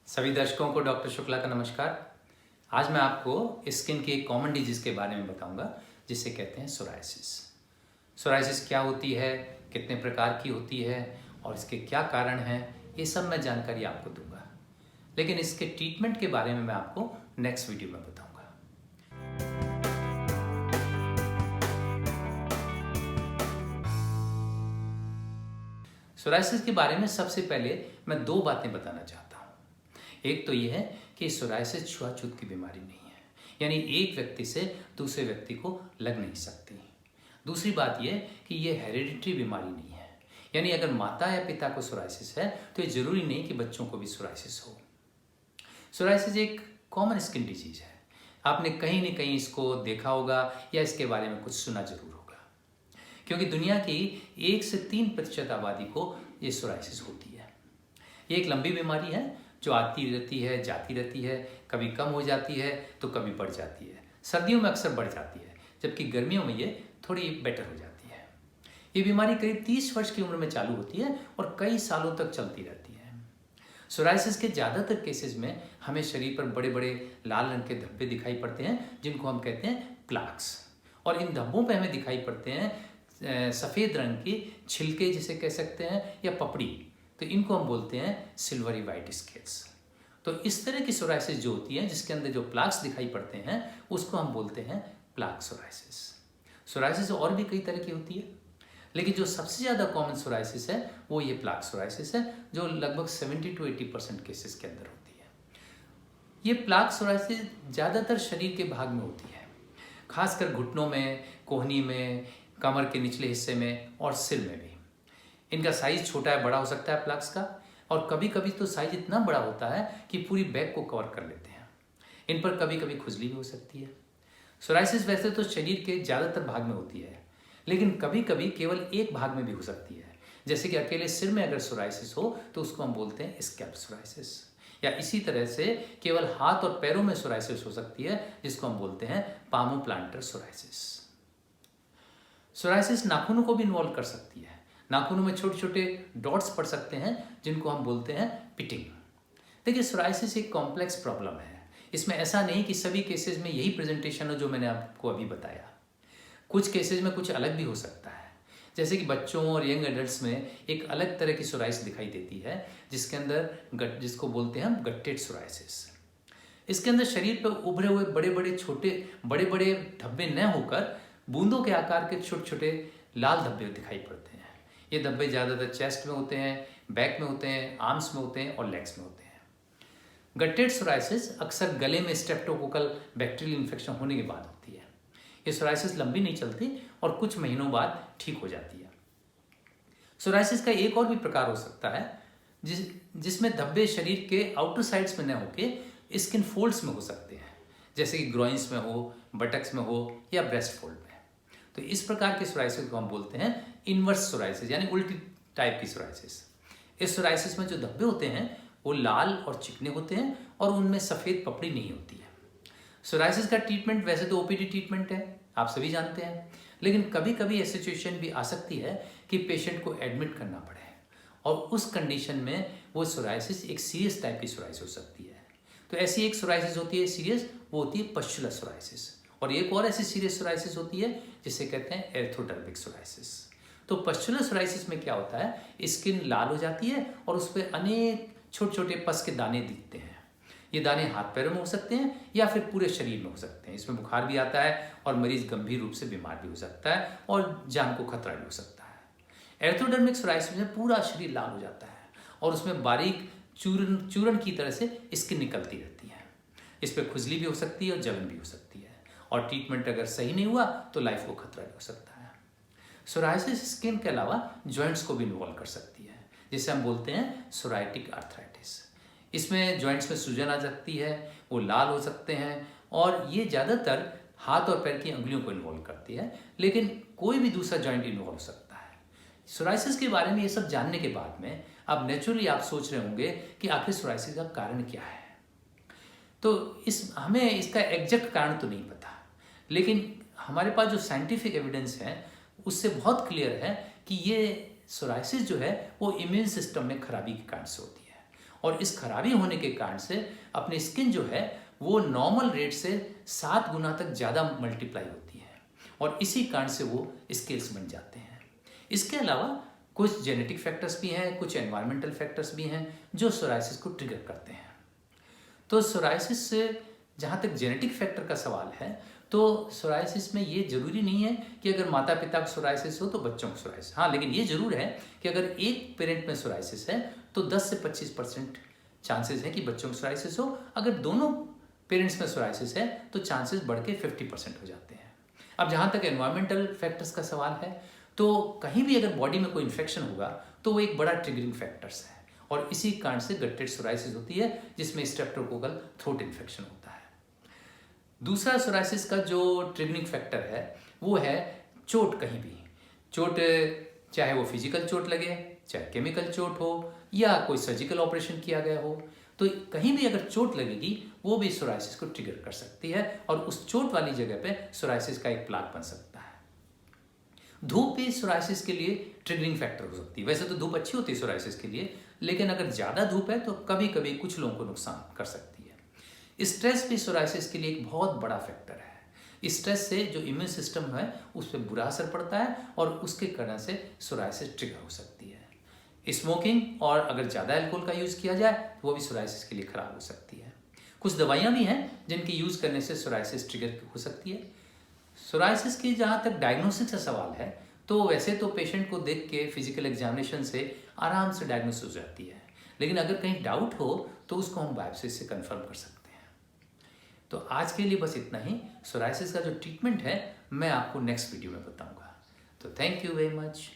सभी दर्शकों को डॉक्टर शुक्ला का नमस्कार। आज मैं आपको स्किन की एक कॉमन डिजीज़ के बारे में बताऊंगा जिसे कहते हैं सोराइसिस। सोराइसिस क्या होती है, कितने प्रकार की होती है और इसके क्या कारण हैं, ये सब मैं जानकारी आपको दूंगा। लेकिन इसके ट्रीटमेंट के बारे में मैं आपको नेक्स्ट वीडियो में बताऊंगा। सोराइसिस के बारे में सबसे पहले मैं दो बातें बताना चाहता हूँ। एक तो ये है कि सोराइसिस छुआछूत की बीमारी नहीं है, यानी एक व्यक्ति से दूसरे व्यक्ति को लग नहीं सकती। दूसरी बात यह कि ये हेरिडिटरी बीमारी नहीं है, यानी अगर माता या पिता को सोराइसिस है तो ये जरूरी नहीं कि बच्चों को भी सोराइसिस हो। सोराइसिस एक कॉमन स्किन डिजीज है। आपने कहीं न कहीं इसको देखा होगा या इसके बारे में कुछ सुना जरूर होगा, क्योंकि दुनिया की 1 से 3% आबादी को ये सोराइसिस होती है। ये एक लंबी बीमारी है जो आती रहती है, जाती रहती है, कभी कम हो जाती है तो कभी बढ़ जाती है। सर्दियों में अक्सर बढ़ जाती है, जबकि गर्मियों में ये थोड़ी बेटर हो जाती है। ये बीमारी करीब 30 वर्ष की उम्र में चालू होती है और कई सालों तक चलती रहती है। सोराइसिस के ज़्यादातर केसेस में हमें शरीर पर बड़े बड़े लाल रंग के धब्बे दिखाई पड़ते हैं, जिनको हम कहते हैं प्लाक्स। और इन धब्बों पे हमें दिखाई पड़ते हैं सफ़ेद रंग की छिलके जिसे कह सकते हैं, या पपड़ी, तो इनको हम बोलते हैं सिल्वरी वाइट स्केल्स। तो इस तरह की सोराइसिस जो होती है, जिसके अंदर जो प्लाक्स दिखाई पड़ते हैं, उसको हम बोलते हैं प्लाक सोराइसिस। सोराइसिस और भी कई तरह की होती है, लेकिन जो सबसे ज़्यादा कॉमन सोराइसिस है वो ये प्लाक सोराइसिस है, जो लगभग 70 to 80% केसेस के अंदर होती है। ये प्लाक सोराइसिस ज़्यादातर शरीर के भाग में होती है, खासकर घुटनों में, कोहनी में, कमर के निचले हिस्से में और सिर में भी। इनका साइज छोटा है, बड़ा हो सकता है प्लाक्स का, और कभी कभी तो साइज इतना बड़ा होता है कि पूरी बैक को कवर कर लेते हैं। इन पर कभी कभी खुजली भी हो सकती है। सोराइसिस वैसे तो शरीर के ज़्यादातर भाग में होती है, लेकिन कभी कभी केवल एक भाग में भी हो सकती है। जैसे कि अकेले सिर में अगर सोराइसिस हो तो उसको हम बोलते हैं स्कैल्प सोराइसिस, या इसी तरह से केवल हाथ और पैरों में सोराइसिस हो सकती है, जिसको हम बोलते हैं पामोप्लांटर सोराइसिस। सोराइसिस नाखूनों को भी इन्वॉल्व कर सकती है। नाखूनों में छोटे छोटे डॉट्स पड़ सकते हैं, जिनको हम बोलते हैं पिटिंग। देखिए, सोराइसिस एक कॉम्प्लेक्स प्रॉब्लम है। इसमें ऐसा नहीं कि सभी केसेस में यही प्रेजेंटेशन हो जो मैंने आपको अभी बताया। कुछ केसेस में कुछ अलग भी हो सकता है, जैसे कि बच्चों और यंग एडल्ट्स में एक अलग तरह की सोराइसिस दिखाई देती है, जिसके अंदर जिसको बोलते हैं हम गट्टेड सोराइसिस। इसके अंदर शरीर पर उभरे हुए बड़े बड़े धब्बे न होकर बूंदों के आकार के छोटे छोटे लाल धब्बे दिखाई पड़ते हैं। ये धब्बे ज़्यादातर चेस्ट में होते हैं, बैक में होते हैं, आर्म्स में होते हैं और लेग्स में होते हैं। गट्टेड सोराइसिस अक्सर गले में स्ट्रेप्टोकोकल बैक्टीरियल इन्फेक्शन होने के बाद होती है। ये सोराइसिस लंबी नहीं चलती और कुछ महीनों बाद ठीक हो जाती है। सोराइसिस का एक और भी प्रकार हो सकता है जिसमें धब्बे शरीर के आउटर साइड्स में न होके स्किन फोल्ड्स में हो सकते हैं, जैसे कि ग्रोइंस में हो, बटक्स में हो या ब्रेस्ट फोल्ड में। तो इस प्रकार के सोराइसिस को हम बोलते हैं इनवर्स सोराइसिस, यानी उल्टी टाइप की सोराइसिस। इस सोराइसिस में जो धब्बे होते हैं वो लाल और चिकने होते हैं और उनमें सफ़ेद पपड़ी नहीं होती है। सोराइसिस का ट्रीटमेंट वैसे तो ओपीडी ट्रीटमेंट है, आप सभी जानते हैं, लेकिन कभी कभी ऐसी सिचुएशन भी आ सकती है कि पेशेंट को एडमिट करना पड़े, और उस कंडीशन में वो सोराइसिस एक सीरियस टाइप की सोराइसिस हो सकती है। तो ऐसी एक सोराइसिस होती है सीरियस, वो होती है पस्चुलर सोराइसिस। और एक और ऐसी सीरियस सोराइसिस होती है जिसे कहते हैं एर्थोडर्मिक सोराइसिस। तो पस्चुलर सोराइसिस में क्या होता है, स्किन लाल हो जाती है और उस पर अनेक छोटे छोटे पस के दाने दिखते हैं। ये दाने हाथ पैरों में हो सकते हैं या फिर पूरे शरीर में हो सकते हैं। इसमें बुखार भी आता है और मरीज गंभीर रूप से बीमार भी हो सकता है और जान को खतरा भी हो सकता है। एर्थोडर्मिक सोराइसिस में पूरा शरीर लाल हो जाता है और उसमें बारीक चूर्ण की तरह से स्किन निकलती रहती है। इस पर खुजली भी हो सकती है और जलन भी हो सकती है, और ट्रीटमेंट अगर सही नहीं हुआ तो लाइफ को खतरा भी हो सकता है। सोराइसिस स्किन के अलावा जॉइंट्स को भी इन्वॉल्व कर सकती है, जिसे हम बोलते हैं सोराइटिक आर्थराइटिस। इसमें जॉइंट्स में सूजन आ सकती है, वो लाल हो सकते हैं, और ये ज़्यादातर हाथ और पैर की अंगुलियों को इन्वॉल्व करती है, लेकिन कोई भी दूसरा जॉइंट इन्वॉल्व हो सकता है। सोराइसिस के बारे में ये सब जानने के बाद में अब नेचुरली आप सोच रहे होंगे कि आखिर सोराइसिस का कारण क्या है। तो हमें इसका एग्जैक्ट कारण तो नहीं पता, लेकिन हमारे पास जो साइंटिफिक एविडेंस है उससे बहुत क्लियर है कि ये सोराइसिस जो है वो इम्यून सिस्टम में खराबी के कारण से होती है, और इस खराबी होने के कारण से अपनी स्किन जो है वो नॉर्मल रेट से 7 गुना तक ज़्यादा मल्टीप्लाई होती है और इसी कारण से वो स्केल्स बन जाते हैं। इसके अलावा कुछ जेनेटिक फैक्टर्स भी हैं, कुछ एनवायरमेंटल फैक्टर्स भी हैं जो सोराइसिस को ट्रिगर करते हैं। तो सोराइसिस से जहाँ तक जेनेटिक फैक्टर का सवाल है, तो सोराइसिस में ये जरूरी नहीं है कि अगर माता पिता को सोराइसिस हो तो बच्चों को सोराइसिस। हाँ, लेकिन ये जरूर है कि अगर एक पेरेंट में सोराइसिस है तो 10 से 25% चांसेस है कि बच्चों को सोराइसिस हो। अगर दोनों पेरेंट्स में सोराइसिस है तो चांसेस बढ़ के 50% हो जाते हैं। अब जहाँ तक एनवायरमेंटल फैक्टर्स का सवाल है, तो कहीं भी अगर बॉडी में कोई इन्फेक्शन होगा तो वो एक बड़ा ट्रिगरिंग फैक्टर्स है और इसी कारण से गट्टेड सोराइसिस होती है जिसमें स्ट्रेप्टोकोकल थ्रोट इन्फेक्शन होता है। दूसरा सोराइसिस का जो ट्रिगरिंग फैक्टर है वो है चोट। कहीं भी चोट, चाहे वो फिजिकल चोट लगे, चाहे केमिकल चोट हो या कोई सर्जिकल ऑपरेशन किया गया हो, तो कहीं भी अगर चोट लगेगी वो भी सोराइसिस को ट्रिगर कर सकती है और उस चोट वाली जगह पे सोराइसिस का एक प्लाक बन सकता है। धूप भी सोराइसिस के लिए ट्रिगरिंग फैक्टर हो सकती है। वैसे तो धूप अच्छी होती है सोराइसिस के लिए, लेकिन अगर ज़्यादा धूप है तो कभी कभी कुछ लोगों को नुकसान कर सकती है। स्ट्रेस भी सोराइसिस के लिए एक बहुत बड़ा फैक्टर है। स्ट्रेस से जो इम्यून सिस्टम है उस पर बुरा असर पड़ता है और उसके कारण से सोराइसिस ट्रिगर हो सकती है। स्मोकिंग और अगर ज़्यादा अल्कोहल का यूज़ किया जाए तो वो भी सोराइसिस के लिए ख़राब हो सकती है। कुछ दवाइयाँ भी हैं जिनकी यूज़ करने से सोराइसिस ट्रिगर हो सकती है। सोराइसिस की जहाँ तक डायग्नोसिस का सवाल है, तो वैसे तो पेशेंट को देख के फिजिकल एग्जामिनेशन से आराम से डायग्नोसिस हो जाती है, लेकिन अगर कहीं डाउट हो तो उसको हम बायोप्सी से कंफर्म कर सकते हैं। तो आज के लिए बस इतना ही। सोराइसिस का जो ट्रीटमेंट है मैं आपको नेक्स्ट वीडियो में बताऊंगा। तो थैंक यू वेरी मच।